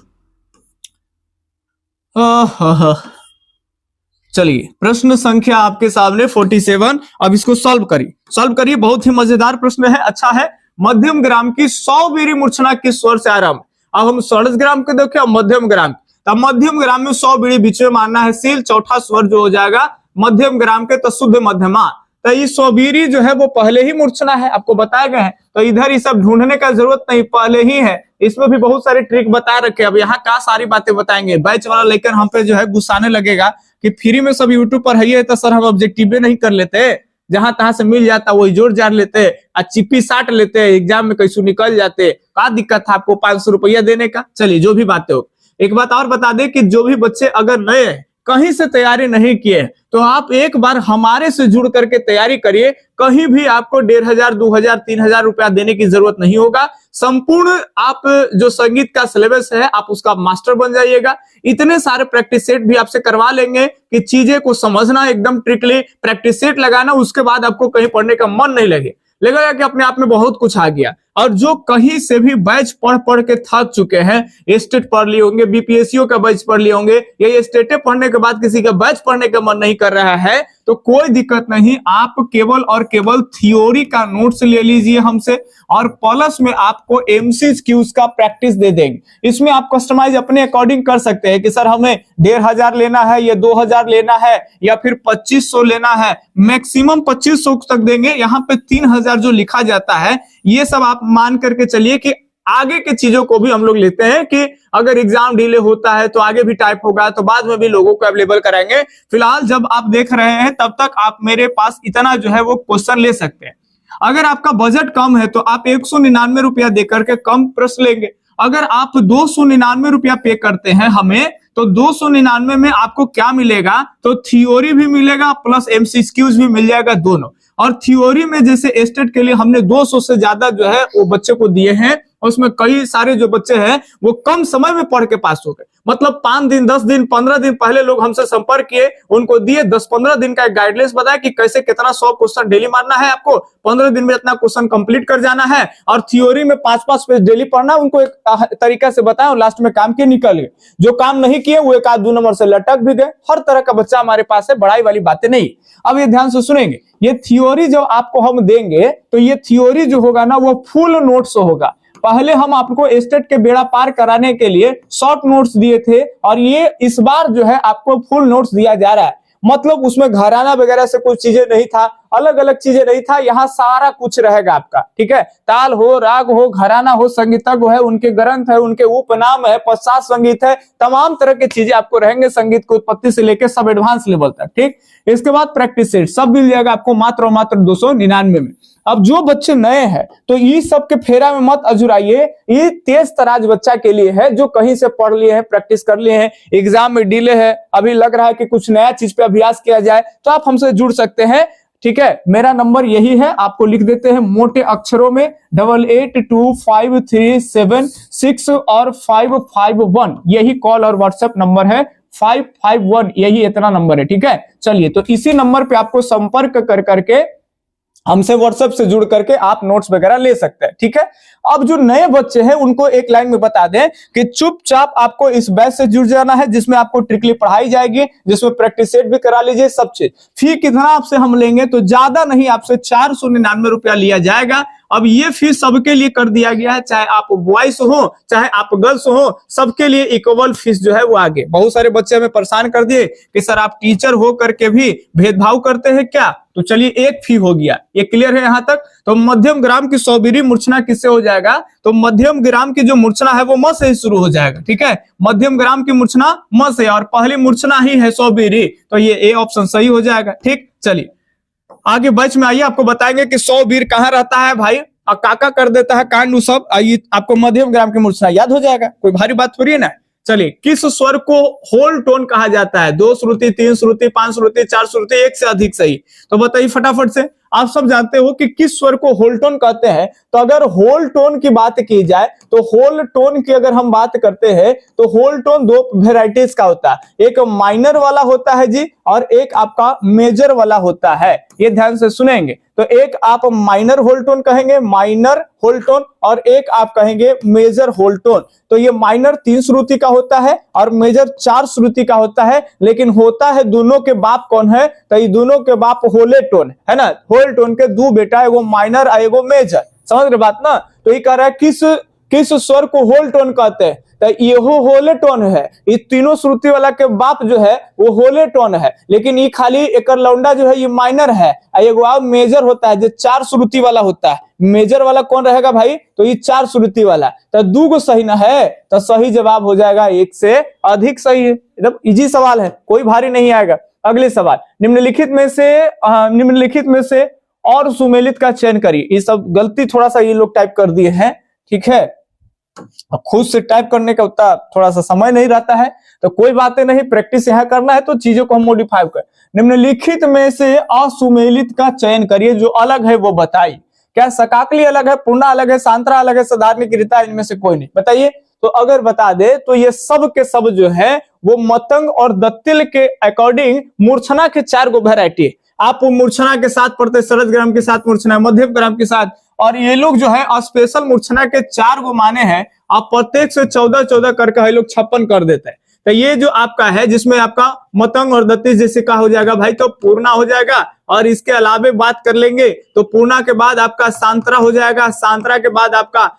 S1: चलिए प्रश्न संख्या आपके सामने 47। अब इसको सॉल्व करिए, बहुत ही मजेदार प्रश्न है, अच्छा है। मध्यम ग्राम की 100 बीरी मूर्छना किस स्वर से आरंभ? अब हम 67 ग्राम के देखें, मध्यम ग्राम, तब मध्यम ग्राम में 100 बीड़ी बीच में मारना है सील, चौथा स्वर जो हो जाएगा मध्यम ग्राम के तो शुद्ध मध्यमा। तो ये 100 बीड़ी जो है वो पहले ही मूर्छना है, आपको बताया गया है, तो इधर ये सब ढूंढने का जरूरत नहीं, पहले ही है। इसमें भी बहुत सारे ट्रिक बता रखे। अब यहाँ का सारी बातें बताएंगे, बैच वाला लेकर हम पे जो है गुस्साने लगेगा कि फ्री में सब यूट्यूब पर है, तो सर हम ऑब्जेक्टिव नहीं कर लेते, जहां तहां से मिल जाता वही जोड़ जाड़ लेते, चिप्पी साट लेते, एग्जाम में कैसे निकल जाते। क्या दिक्कत था आपको 500 रुपया देने का? चलिए जो भी बातें हो। एक बात और बता दे कि जो भी बच्चे अगर नए हैं, कहीं से तैयारी नहीं किए, तो आप एक बार हमारे से जुड़ करके तैयारी करिए। कहीं भी आपको 1500, 2000, 3000 रुपया देने की जरूरत नहीं होगा। संपूर्ण आप जो संगीत का सिलेबस है आप उसका मास्टर बन जाइएगा। इतने सारे प्रैक्टिस सेट भी आपसे करवा लेंगे कि चीजें को समझना एकदम ट्रिकली, प्रैक्टिस सेट लगाना, उसके बाद आपको कहीं पढ़ने का मन नहीं लगेगा कि अपने आप में बहुत कुछ आ गया। और जो कहीं से भी बैच पढ़ के थक चुके हैं, स्टेट पढ़ लिए होंगे, बीपीएससीओ का बैच पढ़ लिए होंगे, या स्टेटे पढ़ने के बाद किसी का बैच पढ़ने का मन नहीं कर रहा है, तो कोई दिक्कत नहीं। आप केवल और केवल थ्योरी का नोट्स ले लीजिए हमसे, और प्लस में आपको एमसीक्यूज का प्रैक्टिस दे देंगे। इसमें आप कस्टमाइज अपने अकॉर्डिंग कर सकते हैं कि सर हमें 1500 लेना है, या 2000 लेना है, या फिर 2500 लेना है। मैक्सिमम 2500 तक देंगे। यहाँ पे 3000 जो लिखा जाता है, ये सब आप मान करके चलिए कि आगे के चीजों को भी हम लोग लेते हैं कि अगर एग्जाम डिले होता है तो आगे भी टाइप होगा, तो बाद में भी लोगों को अवेलेबल कराएंगे। फिलहाल जब आप देख रहे हैं तब तक आप मेरे पास इतना जो है वो क्वेश्चन ले सकते हैं। अगर आपका बजट कम है तो आप 199 रुपया देकर के कम प्रश्न लेंगे। अगर आप 299 रुपया पे करते हैं हमें, तो 299 में आपको क्या मिलेगा? तो थ्योरी भी मिलेगा प्लस एमसीक्यूज भी मिल जाएगा दोनों। और थ्योरी में जैसे स्टेट के लिए हमने 200 से ज्यादा जो है वो बच्चे को दिए हैं, उसमें कई सारे जो बच्चे हैं वो कम समय में पढ़ के पास हो गए। मतलब 5 दिन, 10 दिन, 15 दिन पहले लोग हमसे संपर्क किए, उनको दिए 10-15 दिन का एक गाइडलाइंस बताया कि कैसे कितना 100 क्वेश्चन डेली मारना है, आपको 15 दिन में इतना क्वेश्चन कंप्लीट कर जाना है, और थ्योरी में 5-5 पेज डेली पढ़ना। उनको एक तरीका से बताया और लास्ट में काम के निकल गए। जो काम नहीं किए वो 1-2 नंबर से लटक भी गए। हर तरह का बच्चा हमारे पास है, बड़ाई वाली बातें नहीं। अब ये ध्यान से सुनेंगे, ये थ्योरी जो आपको हम देंगे, तो ये थ्योरी जो होगा ना वो फुल नोट्स होगा। पहले हम आपको स्टेट के बेड़ा पार कराने के लिए शॉर्ट नोट्स दिए थे, और ये इस बार जो है आपको फुल नोट्स दिया जा रहा है। मतलब उसमें घराना वगैरह से कुछ चीजें नहीं था, अलग अलग चीजें नहीं था, यहाँ सारा कुछ रहेगा आपका। ठीक है, ताल हो, राग हो, घराना हो, संगीतज्ञ है, उनके ग्रंथ है, उनके उपनाम है, पश्चात संगीत है, तमाम तरह की चीजें आपको रहेंगे, संगीत की उत्पत्ति से लेकर सब एडवांस लेवल तक। ठीक, इसके बाद प्रैक्टिस सेट सब मिल जाएगा आपको मात्र और मात्र 299 में। अब जो बच्चे नए हैं तो ये सब के फेरा में मत अजुराइए, ये तेज तराज बच्चा के लिए है जो कहीं से पढ़ लिए हैं, प्रैक्टिस कर लिए हैं, एग्जाम में डिले है, अभी लग रहा है कि कुछ नया चीज पे अभ्यास किया जाए, तो आप हमसे जुड़ सकते हैं। ठीक है, मेरा नंबर यही है, आपको लिख देते हैं मोटे अक्षरों में 882537 और 551, यही कॉल और व्हाट्सएप नंबर है। 551 यही इतना नंबर है। ठीक है, चलिए तो इसी नंबर पे आपको संपर्क कर करके हमसे व्हाट्सएप से जुड़ करके आप नोट्स वगैरह ले सकते हैं। ठीक है, अब जो नए बच्चे हैं उनको एक लाइन में बता दें कि चुपचाप आपको इस बैच से जुड़ जाना है, जिसमें आपको ट्रिकली पढ़ाई जाएगी, जिसमें प्रैक्टिस सेट भी करा लीजिए, सब चीज। फी कितना आपसे हम लेंगे? तो ज्यादा नहीं, आपसे 499 रुपया लिया जाएगा, अब ये फीस सबके लिए कर दिया गया है, चाहे आप बॉयज हो चाहे आप गर्ल्स हो, सबके लिए इक्वल फीस जो है वो आगे। बहुत सारे बच्चे हमें परेशान कर दिए कि सर आप टीचर हो करके भी भेदभाव करते हैं क्या। तो चलिए एक फी हो गया, ये क्लियर है यहां तक। तो मध्यम ग्राम की सौबीरी मूर्छना किससे हो जाएगा, तो मध्यम ग्राम की जो मूर्छना है वो म से ही शुरू हो जाएगा, ठीक है। मध्यम ग्राम की मूर्छना म से, और पहली मूर्छना ही है सौबीरी, तो ये ए ऑप्शन सही हो जाएगा, ठीक। चलिए आगे बैच में आइए, आपको बताएंगे कि सौबीर कहाँ रहता है भाई, और काका कर देता है कांड सब। आइए आपको मध्यम ग्राम की मूर्छना याद हो जाएगा, कोई भारी बात थोड़ी है ना। चलिए किस स्वर को होल टोन कहा जाता है, 2 श्रुति 3 श्रुति 5 श्रुति 4 श्रुति, एक से अधिक सही। तो बताइए फटाफट से, आप सब जानते हो कि किस स्वर को होल टोन कहते हैं। तो अगर होल टोन की बात की जाए तो होल टोन की अगर हम बात करते हैं तो होल टोन 2 वेराइटीज का होता है, एक माइनर वाला होता है जी, और एक आपका मेजर वाला होता है। ये ध्यान से सुनेंगे, तो एक आप माइनर होल टोन कहेंगे, माइनर होल टोन, और एक आप कहेंगे मेजर होल टोन। तो ये माइनर 3 श्रुति का होता है और मेजर 4 श्रुति का होता है, लेकिन होता है दोनों के बाप कौन है, तो ये दोनों के बाप होले टोन है ना। होल टोन के 2 बेटा, एगो माइनर और एगो मेजर, समझ रहे बात ना। तो ये कह रहा है किस स्वर को होल टोन कहते हैं, तो ये होले टोन है। ये तीनों श्रुति वाला के बाप जो है वो होले टोन है, लेकिन ये खाली एक लौंडा जो है ये माइनर है, एगो आप मेजर होता है जो 4 श्रुति वाला होता है। मेजर वाला कौन रहेगा भाई, तो ये 4 श्रुति वाला। तो 2 को सही ना है, तो सही जवाब हो जाएगा 1 से अधिक सही है। एकदम इजी सवाल है, कोई भारी नहीं आएगा। अगले सवाल, निम्नलिखित में से और सुमेलित का चयन करिए। ये सब गलती थोड़ा सा ये लोग टाइप कर दिए हैं, ठीक है। खुद से टाइप करने का उतना थोड़ा सा समय नहीं रहता है, तो कोई बातें नहीं, प्रैक्टिस यहाँ करना है तो चीजों को हम मॉडिफाई कर। निम्नलिखित में से असुमेलित का चयन करिए, जो अलग है वो बताइए। क्या सकाकली अलग है, पूर्णा अलग है, सांत्रा अलग है, साधारणीकृता, इनमें से कोई नहीं, बताइए। तो अगर बता दे तो ये सब के सब जो है वो मतंग और दत्तिल के अकॉर्डिंग मूर्छना के 4 गो वेराइटी है। आप मूर्छना के साथ पढ़ते, सरस ग्राम के साथ मूर्छना, मध्यम ग्राम के साथ, और ये लोग जो है स्पेशल मूर्छना के 4 गो माने हैं। आप प्रत्येक से 14-14 करके ये लोग 56 कर देते हैं। तो ये जो आपका है जिसमें आपका मतंग और दत्ती जैसे का हो जाएगा भाई, तो पूर्णा हो जाएगा। और इसके अलावे बात कर लेंगे तो पूर्णा के बाद आपका सांत्रा हो जाएगा, सांत्रा के बाद आपका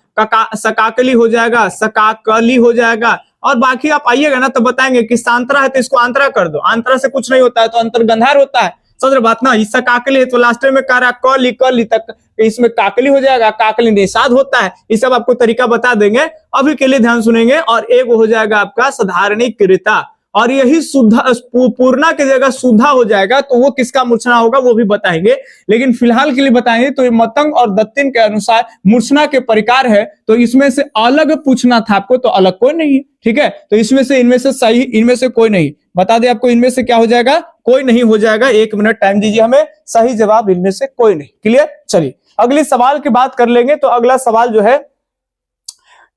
S1: सकाकली हो जाएगा, सकाकली हो जाएगा। और बाकी आप आइएगा ना तो बताएंगे कि सांत्रा है तो इसको आंतरा कर दो, आंतरा से कुछ नहीं होता है तो अंतर्गंधार होता है, समझ रहे बात ना। इसका काकली है तो लास्ट में कह रहा कली तक इसमें काकली हो जाएगा, काकली निषाद होता है। ये सब आपको तरीका बता देंगे, अभी के लिए ध्यान सुनेंगे। और एक हो जाएगा आपका साधारणीकृता, और यही शुद्धा पूर्णा की जगह शुद्धा हो जाएगा, तो वो किसका मूर्छना होगा वो भी बताएंगे। लेकिन फिलहाल के लिए बताएंगे तो ये मतंग और दत्तिन के अनुसार मूर्छना के प्रकार है, तो इसमें से अलग पूछना था आपको, तो अलग कोई नहीं, ठीक है। तो इसमें से इनमें से सही, इनमें से कोई नहीं, बता दे आपको इनमें से क्या हो जाएगा, कोई नहीं हो जाएगा। 1 मिनट टाइम दीजिए हमें, सही जवाब इनमें से कोई नहीं, क्लियर। चलिए अगले सवाल की बात कर लेंगे। तो अगला सवाल जो है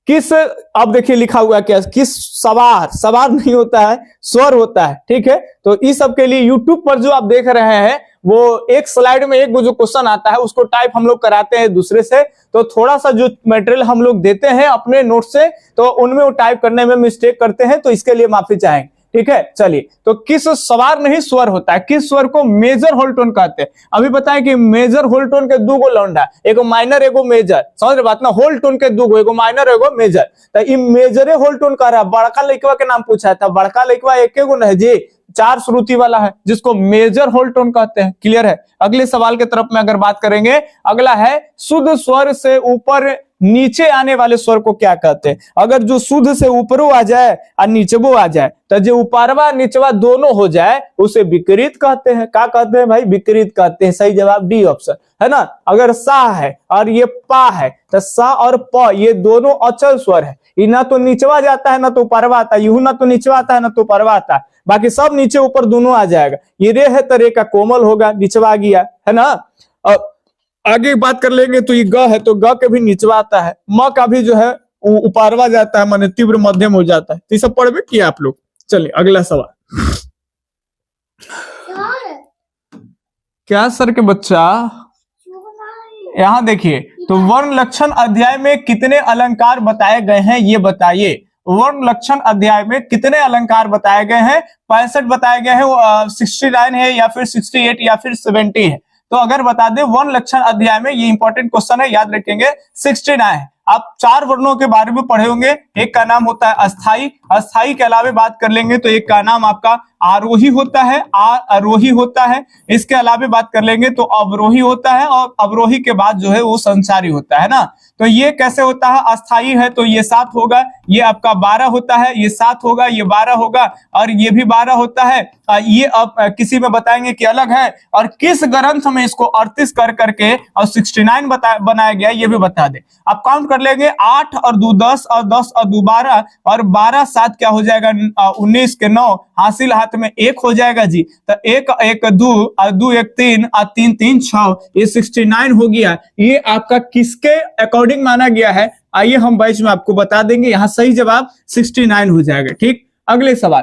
S1: किस, अब देखिए लिखा हुआ क्या, किस सवार नहीं होता है, स्वर होता है, ठीक है। तो इस सब के लिए यूट्यूब पर जो आप देख रहे हैं वो एक स्लाइड में एक जो क्वेश्चन आता है उसको टाइप हम लोग कराते हैं दूसरे से, तो थोड़ा सा जो मटेरियल हम लोग देते हैं अपने नोट से तो उनमें वो टाइप करने में मिस्टेक करते हैं, तो इसके लिए माफी चाहेंगे, ठीक है। चलिए तो किस सवार नहीं स्वर होता है, किस स्वर को मेजर होल टोन कहते हैं। अभी बताएं कि मेजर होल टोन के 2 गो लौंडा, एगो माइनर एगो मेजर, समझ रहे बात ना। होल टोन के 2 गो, एगो माइनर एगो मेजर, तो ये मेजरे होल टोन कह रहा है। बड़का लड़कवा के नाम पूछा था, बड़का लड़कवा एक गो नहीं जी, 4 श्रुति वाला है जिसको मेजर होल टोन कहते हैं, क्लियर है। अगले सवाल की तरफ में अगर बात करेंगे, अगला है शुद्ध स्वर से ऊपर नीचे आने वाले स्वर को क्या कहते हैं। अगर जो शुद्ध से ऊपरों आ जाए और नीचबो आ जाए, तो जो ऊपरवा नीचवा दोनों हो जाए उसे विकृत कहते हैं। क्या कहते हैं भाई, विकृत कहते हैं। सही जवाब डी ऑप्शन है ना। अगर सा है और ये पा है, तो सा और प ये दोनों अचल स्वर है, ये ना तो नीचवा जाता है ना तो ऊपरवा आता है, यूं ना तो नीचवा आता है ना तो ऊपरवा आता है, बाकी सब नीचे ऊपर दोनों आ जाएगा। ये रे है तो रे का कोमल होगा, नीचवा आ गया है ना। और आगे बात कर लेंगे तो ये ग है तो ग के भी निचवा आता है, म का भी जो है ऊपरवा जाता है, माने तीव्र मध्यम हो जाता है। तो ये सब पढ़ में किया आप लोग। चलिए अगला सवाल। क्या सर के बच्चा, यहाँ देखिए तो वर्ण लक्षण अध्याय में कितने अलंकार बताए गए हैं ये बताइए। वर्ण लक्षण अध्याय में कितने अलंकार बताए गए हैं, 65 बताए गए हैं, 69 है या फिर 68 या फिर 70 है। तो अगर बता दे वन लक्षण अध्याय में, ये इंपॉर्टेंट क्वेश्चन है, याद रखेंगे 69। आप 4 वर्णों के बारे में पढ़े होंगे। एक का नाम होता है अस्थाई, अस्थाई के अलावे बात कर लेंगे तो एक का नाम आपका आरोही होता है, आरोही होता है। इसके अलावे बात कर लेंगे तो अवरोही होता है, और अवरोही के बाद जो है वो संचारी होता है ना। तो ये कैसे होता है, अस्थाई है तो ये 7 होगा, ये आपका 12 होता है, ये 7 होगा, ये 12 होगा, और ये भी 12 होता है। ये अब किसी में बताएंगे कि अलग है, और किस ग्रंथ में इसको 38 कर करके और 69 बनाया गया ये भी बता दे। आप काउंट कर लेंगे, 8 और 2 10 और 10 और 2 12 और 12 7 क्या हो जाएगा 19 के 9, हासिल हाथ में 1 हो जाएगा जी। तो 1 1 2 और 2 1 3 और 3 3 6, ये 69 हो गया। ये आपका किसके अकॉर्डिंग माना गया है, आइए हम बैच में आपको बता देंगे। यहाँ सही जवाब 69 हो जाएगा। ठीक, अगले सवाल,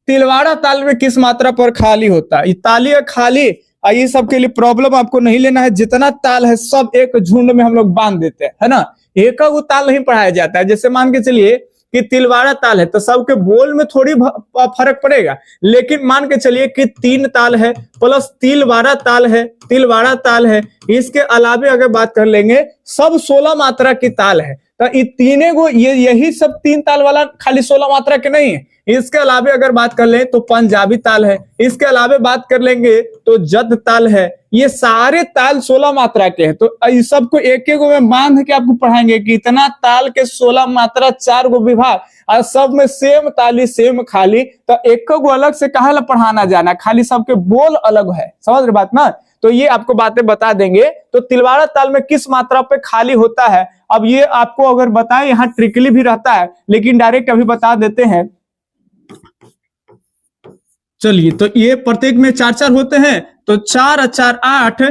S1: तिलवाड़ा ताल में किस मात्रा पर खाली होता है। ये ताली और खाली, ये सब के लिए प्रॉब्लम आपको नहीं लेना है। जितना ताल है सब एक झुंड में हम लोग बांध देते हैं, है ना। एक वो ताल नहीं पढ़ाया जाता है। जैसे मान के चलिए कि तिलवाड़ा ताल है तो सबके बोल में थोड़ी फर्क पड़ेगा, लेकिन मान के चलिए कि 3 ताल है प्लस तिलवाड़ा ताल है, तिलवाड़ा ताल है, इसके अलावे अगर बात कर लेंगे सब 16 मात्रा की ताल है। तो ये तीनों को यही सब 3 ताल वाला खाली 16 मात्रा के नहीं है। इसके अलावे अगर बात कर लें तो पंजाबी ताल है, इसके अलावे बात कर लेंगे तो जद ताल है। ये सारे ताल 16 मात्रा के हैं। तो इस सबको एक एक में बांध के आपको पढ़ाएंगे कि इतना ताल के 16 मात्रा 4 गो विभाग, और सब में सेम ताली सेम खाली। तो एक को अलग से कहा ला पढ़ाना जाना, खाली सबके बोल अलग है। समझ रहे बात ना। तो ये आपको बातें बता देंगे। तो तिलवाड़ा ताल में किस मात्रा पे खाली होता है, अब ये आपको अगर बताएं, यहाँ ट्रिकली भी रहता है लेकिन डायरेक्ट अभी बता देते हैं। चलिए, तो ये प्रत्येक में 4 होते हैं, तो 4 और 4 8,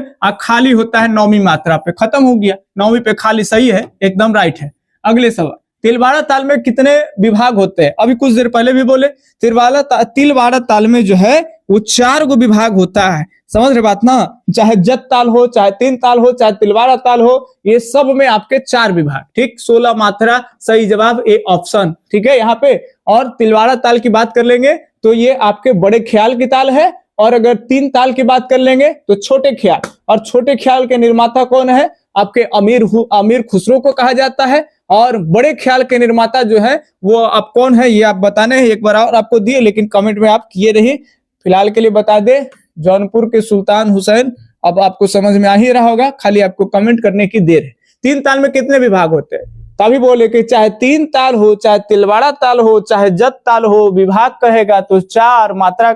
S1: खाली होता है 9वीं मात्रा पे। खत्म हो गया, 9वीं पे खाली। सही है, एकदम राइट है। अगले सवाल, तिलवाड़ा ताल में कितने विभाग होते हैं। अभी कुछ देर पहले भी बोले तिलवाड़ा ताल में जो है वो 4 गो विभाग होता है। समझ रहे बात ना। चाहे जत ताल हो, चाहे 3 ताल हो, चाहे तिलवाड़ा ताल हो, ये सब में आपके 4 विभाग। ठीक, 16 मात्रा। सही जवाब ए ऑप्शन। ठीक है यहाँ पे। और तिलवाड़ा ताल की बात कर लेंगे तो ये आपके बड़े ख्याल की ताल है, और अगर 3 ताल की बात कर लेंगे तो छोटे ख्याल। और छोटे ख्याल के निर्माता कौन है, आपके अमीर खुसरो को कहा जाता है। और बड़े ख्याल के निर्माता जो है वो आप कौन है, ये आप बताने हैं। एक बार और आपको दिए लेकिन कमेंट में आप किए नहीं। फिलहाल के लिए बता दे, जौनपुर के सुल्तान हुसैन। अब आपको समझ में आ ही रहा होगा, खाली आपको कमेंट करने की देर है। 3 ताल में कितने विभाग होते हैं, तभी बोले कि चाहे 3 ताल हो, चाहे तिलवाड़ा ताल हो, चाहे जत ताल हो, विभाग कहेगा तो 4, मात्रा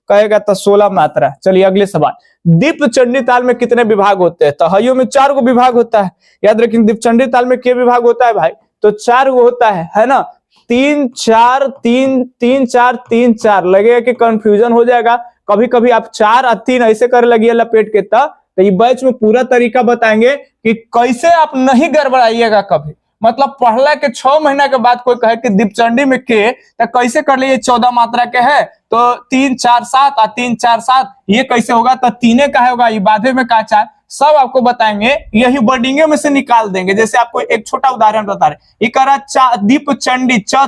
S1: कहेगा तो 16 मात्रा। चलिए अगले सवाल, दीपचंडी ताल में कितने विभाग होते हैं। तो हइयो में 4 गो विभाग होता है। याद रखें, दीपचंडी ताल में क्या विभाग होता है भाई, तो 4 गो होता है ना। 3 4 3 3 4 3 4 लगेगा कि कंफ्यूजन हो जाएगा। कभी कभी आप 4 और 3 ऐसे कर लगिए लपेट के, तो ये बैच में पूरा तरीका बताएंगे कि कैसे आप नहीं गड़बड़ाइएगा कभी। मतलब पढ़ला के 6 महीना के बाद कोई कहे कि दीपचंडी में के, तो कैसे कर लिए 14 मात्रा के है, तो 3 4 7 और 3 4 7 ये कैसे होगा, तो 3 का होगा, ये बाधे में का 4, सब आपको बताएंगे। यही वर्डिंगे में से निकाल देंगे। जैसे आपको एक छोटा उदाहरण बता रहे, ये कर रहा दीपचंडी, च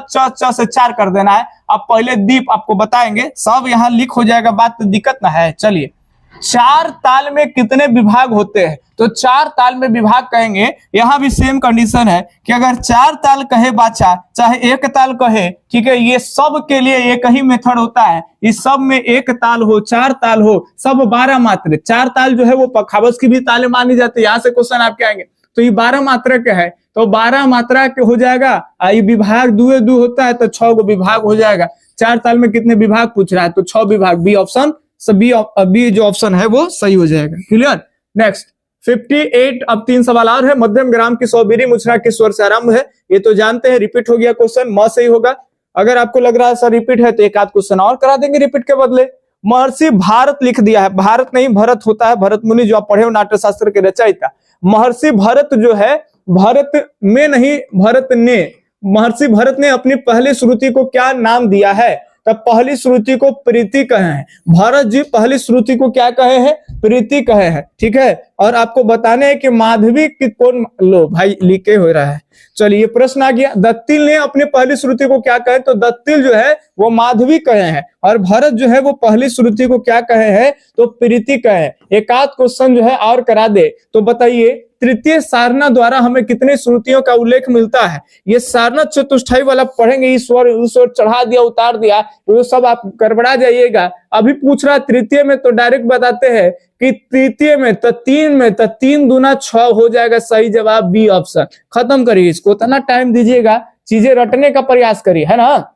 S1: से 4 कर देना है। अब पहले दीप आपको बताएंगे, सब यहाँ लिख हो जाएगा, बात तो दिक्कत ना है। चलिए, 4 ताल में कितने विभाग होते हैं, तो 4 ताल में विभाग कहेंगे। यहां भी सेम कंडीशन है कि अगर 4 ताल कहे बाचा, चाहे 1 ताल कहे, ठीक है, ये सब के लिए एक ही मेथड होता है। इस सब में 1 ताल हो, 4 ताल हो, सब 12 मात्रा। 4 ताल जो है वो पखावज की भी तालें मानी जाती है। यहाँ से क्वेश्चन आपके आएंगे, तो ये 12 मात्रा के है, तो 12 मात्रा के हो जाएगा। ये विभाग 2 2 होता है, तो 6 गो विभाग हो जाएगा। 4 ताल में कितने विभाग पूछ रहा है, तो 6 विभाग। बी ऑप्शन, बी जो ऑप्शन है वो सही हो जाएगा। क्लियर। नेक्स्ट 58। अब 3 सवाल और है। मध्यम ग्राम की सौबीरी मुछरा किस स्वर से आरंभ है, ये तो जानते हैं, रिपीट हो गया क्वेश्चन, म सही होगा। अगर आपको लग रहा है सर रिपीट है, तो एक आध क्वेश्चन और करा देंगे रिपीट के बदले। महर्षि भारत लिख दिया है, भारत नहीं भरत होता है। भरत मुनि जो आप पढ़े हो नाट्य शास्त्र के रचयिता, महर्षि भरत जो है, भरत में नहीं भरत ने, महर्षि भरत ने अपनी पहली श्रुति को क्या नाम दिया है, तब पहली श्रुति को प्रीति कहे हैं। भरत जी पहली श्रुति को क्या कहे हैं? प्रीति कहे हैं। ठीक है, और आपको बताने हैं कि माधवी की कौन, लो भाई लीके हो रहा है। चलिए प्रश्न आ गया, दत्तिल ने अपनी पहली श्रुति को क्या कहे? तो दत्तिल जो है वो माधवी कहे हैं, और भरत जो है वो पहली श्रुति को क्या कहे हैं? तो प्रीति कहे हैं। एक आध क्वेश्चन जो है और करा दे तो बताइए, तृतीय सारना द्वारा हमें कितने श्रुतियों का उल्लेख मिलता है? ये सारना चतुष्टय वाला पढ़ेंगे, ईश्वर ईश्वर चढ़ा दिया उतार दिया वो सब आप गड़बड़ा जाइएगा। अभी पूछ रहा तृतीय में तो डायरेक्ट बताते हैं कि तृतीय में तो 3 में तो 3 दूना 6 हो जाएगा। सही जवाब बी ऑप्शन। खत्म करिए इसको, इतना टाइम दीजिएगा, चीजें रटने का प्रयास करिए, है ना।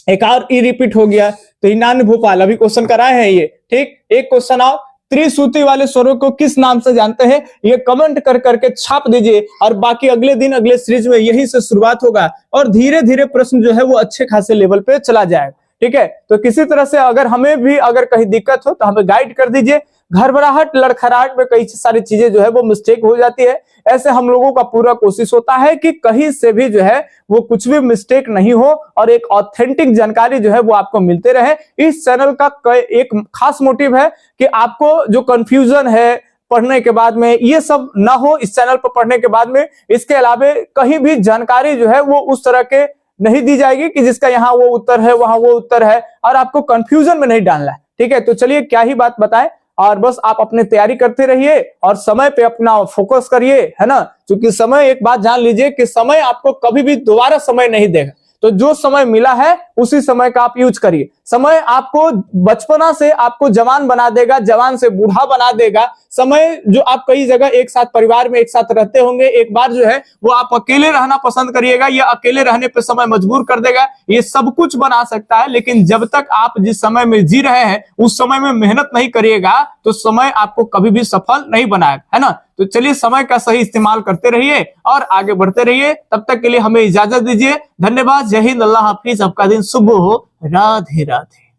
S1: एक और ई रिपीट हो गया तो हिनान भोपाल अभी क्वेश्चन कराए हैं ये। ठीक, एक क्वेश्चन आओ, त्रिश्रुति वाले स्वरों को किस नाम से जानते हैं? ये कमेंट कर करके छाप दीजिए, और बाकी अगले दिन अगले सीरीज में यही से शुरुआत होगा, और धीरे धीरे प्रश्न जो है वो अच्छे खासे लेवल पे चला जाएगा। ठीक है, तो किसी तरह से अगर हमें भी अगर कहीं दिक्कत हो तो हमें गाइड कर दीजिए। घरबराहट लड़खड़ाहट में कई सारी चीजें जो है वो मिस्टेक हो जाती है। ऐसे हम लोगों का पूरा कोशिश होता है कि कहीं से भी जो है वो कुछ भी मिस्टेक नहीं हो, और एक ऑथेंटिक जानकारी जो है वो आपको मिलते रहे। इस चैनल का एक खास मोटिव है कि आपको जो कंफ्यूजन है पढ़ने के बाद में ये सब ना हो इस चैनल पर पढ़ने के बाद में। इसके अलावा कहीं भी जानकारी जो है वो उस तरह के नहीं दी जाएगी कि जिसका यहाँ वो उत्तर है वहां वो उत्तर है, और आपको कंफ्यूजन में नहीं डालना है। ठीक है, तो चलिए क्या ही बात बताएं, और बस आप अपनी तैयारी करते रहिए और समय पे अपना फोकस करिए, है ना। क्योंकि समय, एक बात जान लीजिए कि समय आपको कभी भी दोबारा समय नहीं देगा, तो जो समय मिला है उसी समय का आप यूज करिए। समय आपको बचपना से आपको जवान बना देगा, जवान से बूढ़ा बना देगा। समय जो आप कई जगह एक साथ परिवार में एक साथ रहते होंगे, एक बार जो है वो आप अकेले रहना पसंद करिएगा, या अकेले रहने पे समय मजबूर कर देगा। ये सब कुछ बना सकता है, लेकिन जब तक आप जिस समय में जी रहे हैं उस समय में मेहनत नहीं करिएगा तो समय आपको कभी भी सफल नहीं बनाएगा, है ना। तो चलिए समय का सही इस्तेमाल करते रहिए और आगे बढ़ते रहिए। तब तक के लिए हमें इजाजत दीजिए। धन्यवाद। जय हिंद, अल्लाह हाफिज। आपका दिन शुभ हो। राधे राधे।